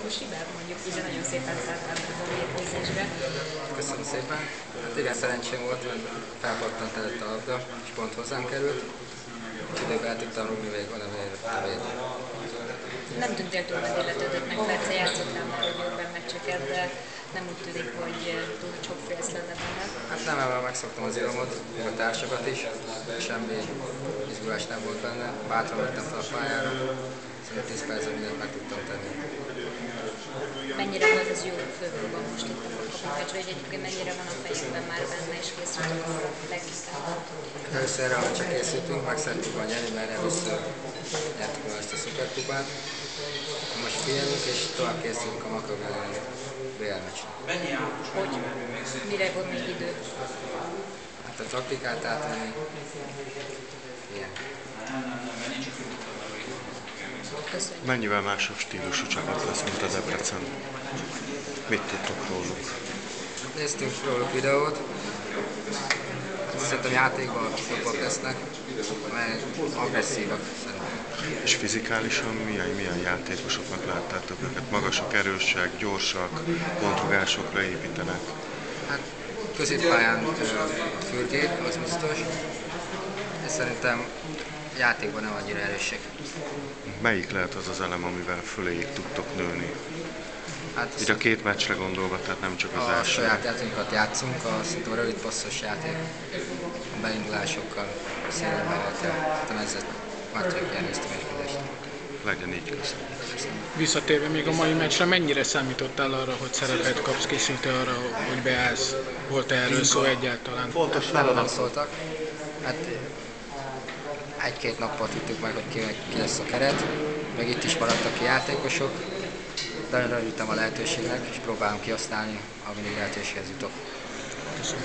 klasszikus hibát mondjuk, hiszen nagyon szépen szálltál a mérkőzésre. Köszönöm szépen. Hát igen, szerencsém volt, mert felpattant előtt a labda, és pont hozzám került. És időben el tudtam rúgni végig valamiért a védőt. Nem tűntél túl medilletődöttnek, persze játszottál már jobban meccseket, de nem úgy tűnik, hogy túl sok félsz lenne benne. Hát nem, ebben megszoktam az izomot, még a társakat is. Semmi izgulás nem volt benne. Bátran mentem fel a pályára. Szerintem 10 percben mindent meg tudtam tenni. Mennyire volt ez jó fővonalban most itt a Kapukácsra, hogy egyébként mennyire van a fejekben már benne, és készültünk arra leginkább? Először erre csak készültünk, meg szerettük volna nyerni, mert először nyertük volna ezt a szuperkupát. Most figyelünk, és tovább készülünk a Maccabi elleni BL meccsre. Hogy mire van még idő? Hát a taktikát átvenni. Ilyen. Köszönjük. Mennyivel másabb stílusú csapat lesz, mint a Debrecen? Mit tudtok róluk? Néztünk róluk videót. Szerintem játékban jobbak lesznek, mert agresszívak szerintem. És fizikálisan milyen játékosoknak láttátok őket? Magasak, erősek, gyorsak, kontrugásokra építenek? Hát középpályán Fürgét, az biztos. De szerintem játékban nem annyira erősek. Melyik lehet az az elem, amivel föléig tudtok nőni? Hát Így a két meccsre gondolva, tehát nem csak az a első. saját játékunkat játszunk, szerintem a rövid passzos játék, a beindulásokkal, szélemmel, szerintem ezzel meg tudjuk nyerni ezt a mérkőzést. Legyen így, köszönöm. Visszatérve még a mai meccsre, mennyire számítottál arra, hogy szerepet kapsz, készültél arra, hogy beállsz? Volt-e erről szó egyáltalán? Nem szóltak. Hát egy-két nappal tudtuk meg, hogy ki lesz a keret, meg itt is maradtak ki játékosok. De nagyon örültem a lehetőségnek, és próbálom kihasználni, amíg lehetőséghez jutok. Köszönöm.